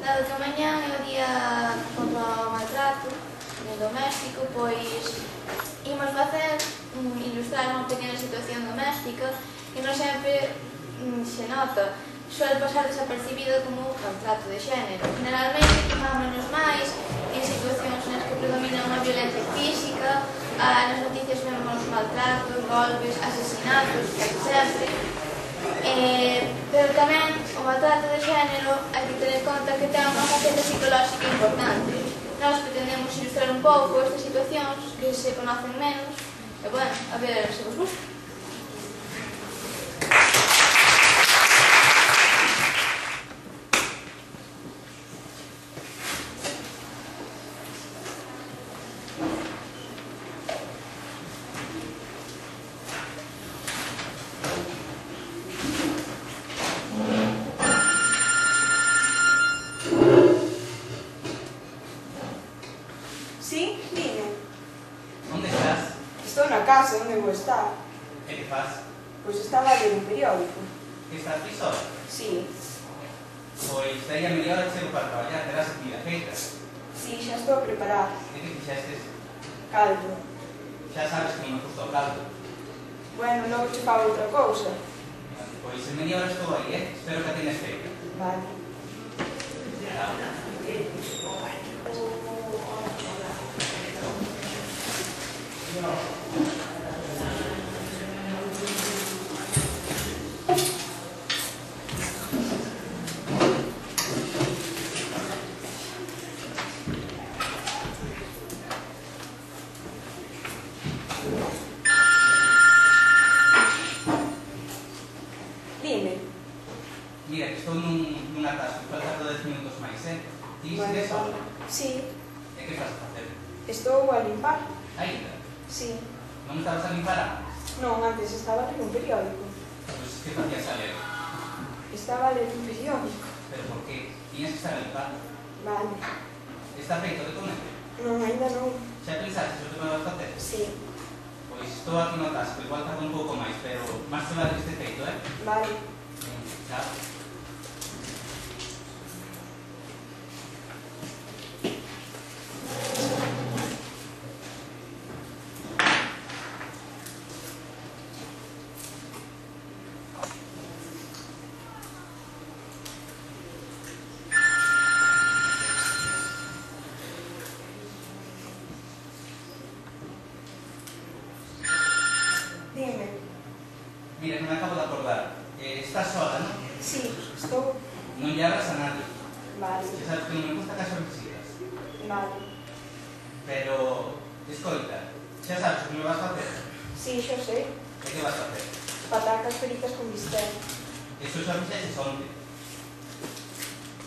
Dado que mañán é o día contra o maltrato no doméstico, pois imos facer ilustrar unha pequena situación doméstica que non sempre se nota. Suele pasar desapercibido como o maltrato de xénero. Generalmente tomámonos máis en situacións nas que predomina unha violencia física, nas noticias vemos maltratos, golpes, asesinatos, casi sempre. Pero tamén o maltrato de xénero hai que ter en conta que ten unha faceta psicolóxica importante. Nós pretendemos ilustrar un pouco estas situacións que se conocen menos e, bueno, a ver se vos gusta. Sí, dime. Onde estás? Estou na casa, onde vou estar? E que faz? Pois estaba a ler un periódico. Que estás ti sola? Sí, Pois daí a media hora chego para traballar, terás a comida feita. sí, xa estou a preparar. E que fixestes? Caldo. Xa sabes que non me gusta o caldo. Bueno, logo che fago outra cousa. Pois en media hora estou aí, espero que a tenes feita. Vale. Dime. Mira, que estou nun atasco, falta 10 minutos máis, Ti sigues sola? Sí, E que faz a facer? estou a limpar. Ainda? Sí. Non estabas a limpar antes? Non, antes estaba a ler un periódico. Pois que facías a ler? Estaba a ler un periódico. Pero por que? Tiñas que estar a limpar. Vale. Está feito de comer? Non, ainda non. Xa pensaste o que me vas facer? Sí. Pois estou aquí no atasco, igual tardo un pouco máis, pero máis te vale este feito, Vale. Chao. Dime. Mira, que me acabo de acordar. Estás sola, non? Sí, estou. Non llamas a nadie. Vale. Xa sabes que non me gusta que as visitas. Vale. Pero, escoita, xa sabes o que me vas facer? Sí, xo sei. E que vas facer? Patacas fritas con bistec. Eso xa fixeches onte.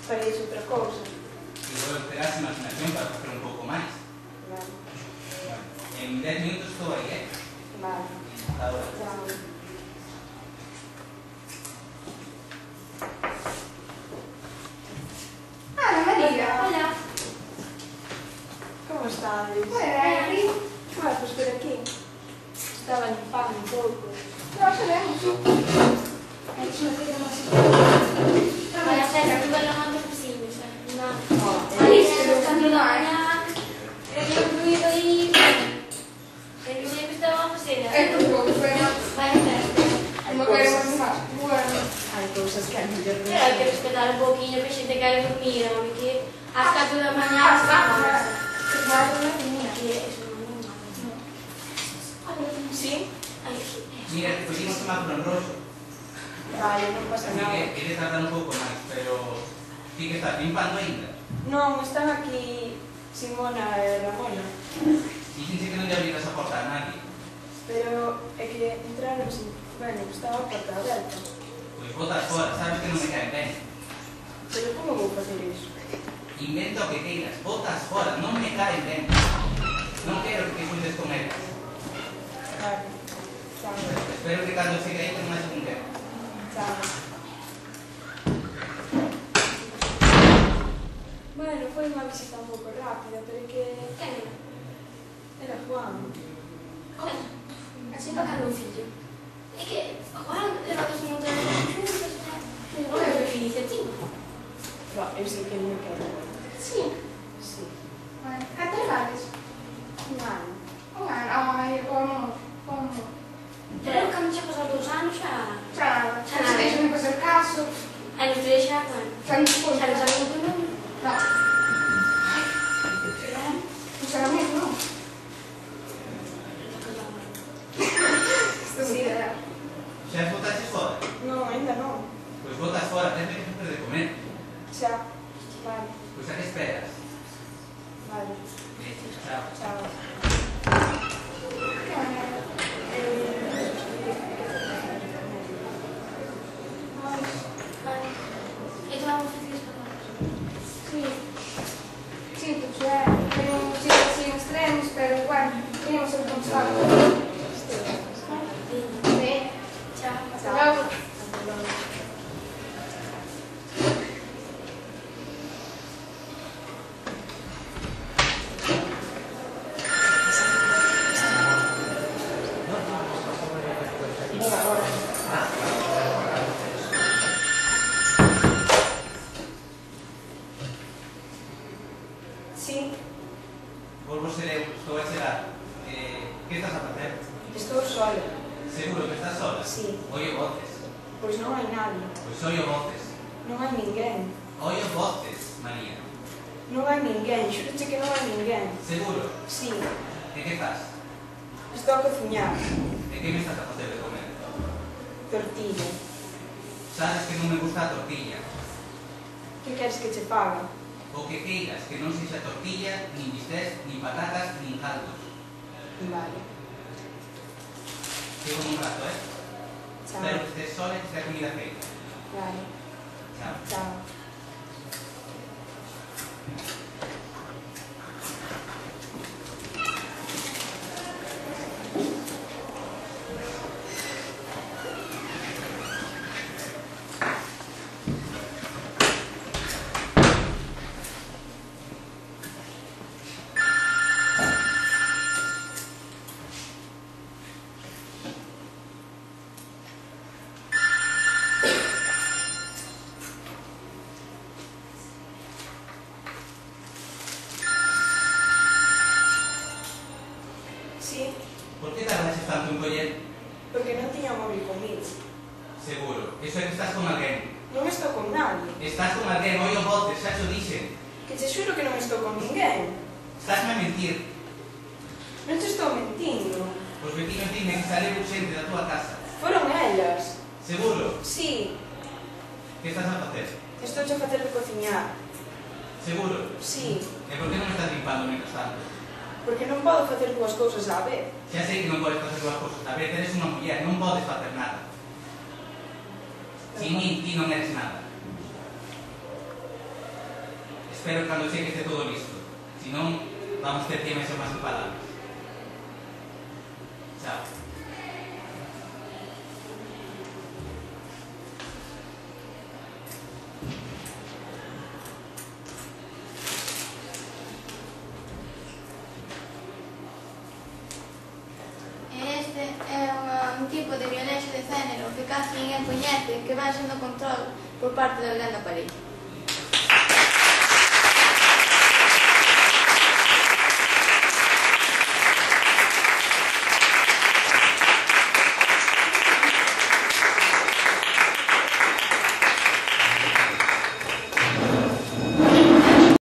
Farei outra cousa. E vou terás imaginación para facer un pouco máis. Vale. Bueno, en 10 minutos estou aí, Vale. Ahora. Chao. Ana María, Hola. Como estades? ben, Pois por aquí. Estaba limpando un pouco. nós sabemos. Vai a ser tudo lo antes posible, non. Aí, Aí, pero cando da mañá, teño ruido aí. El ruido que estaba a facer. É que vou ver. Vai a ser. Como queremos máis. Bueno. Hai cousas que é mellor Pero hai que respetar un poquinho que a xente quere dormir, porque ás 4 da mañá As vacas. Claro, non é que eso non é. Sí? Ai, Mira, que podíamos tomar por roxo. Vale, non pasa Así nada. que ele tardar un pouco máis, pero ti que estás limpando ainda. Non, están aquí Simona e Ramona. Dixense que non lle abriras a porta a nadie. Pero é que entraron sin... Bueno, estaba a porta aberta. Pois botas fora, sabes que non me caen ben. Pero como vou facer iso? Inventa o que queiras, botas fora, non me caen ben. Non quero que cuides con elas. Vale. Chao. Espero que cando chegue aí non haxe un quero. Chao. Bueno, foi unha visita un pouco rápida, pero é que... Quen era? Era Juan. Así para cada un fillo. É que, Juan, levados un montón de juntos, non é iniciativa. eu sei que non me quero. Sí. Sí. Bueno, cantas vales? Un ano. Un ano. Ai, o amor. O amor. Pero cando chegas aos 2 anos xa... Xa nada. Xa nada. Se deixan de facer caso. A nos tres xa, bueno, Xa non se pode. xa non saben o que non. No. Ai. Non será mesmo, non? Isto sí, é. Xa as botaches fora? Non, ainda non. Pois botas fora, tens que facer de comer. Xa. Vale. Pois a que esperas? Vale. Chao. Chao. Que maneira. Vale. E tu vamos facer isto para nós. Sí. Sí, pues é. Ten un chiste así en extremos, pero bueno, teníamos el contestado. Sí. Chao. Hasta luego. Hasta luego. Sí, Volvo ser eu, estou a chegar. Que estás a facer? estou sola. Seguro que estás sola? Sí. Oio voces. Pois non hai nadie. Pois oio voces. Non hai ninguén. Oio voces, María. Non hai ninguén. Xúroche que non hai ninguén. Seguro? Sí. E que estás? Estou a cociñar. E que me estás a facer de comer? Tortilla. Sabes que non me gusta a tortilla. Que queres que che paga? O que queiras, que non sexa tortilla, nin bistés, nin patatas, nin caldos. Vale. Sigo un rato, Chao. Espero que estés sola e que estea comida feita. Vale. Chao. Chao. Sí, Por que tardaste tanto en coller? porque non tiña o móvil comigo. Seguro. Eso é que estás con alguén. Non estou con nadie. Estás con alguén, oio voces, xa xo dixen. Que che xuro que non estou con ninguén. Estásme a mentir. Non te estou mentindo. Os vecinos dime que sale urxente da tua casa. Foron elas. Seguro. Sí, Que estás a facer? estou a facer de cociñar. Seguro. Sí, E por que non estás limpando mientras tanto? porque non podo facer dúas cousas á vez. Xa sei que non podes facer dúas cosas. A ver, eres unha muller, non podes facer nada. Sin mí, ti non eres nada. Espero que cando cheque este todo listo. Si non, vamos ter que máis máis palabras. Chao. Este é un tipo de violencia de género que casi ninguén coñece, que vai sendo control por parte de alguén da parella.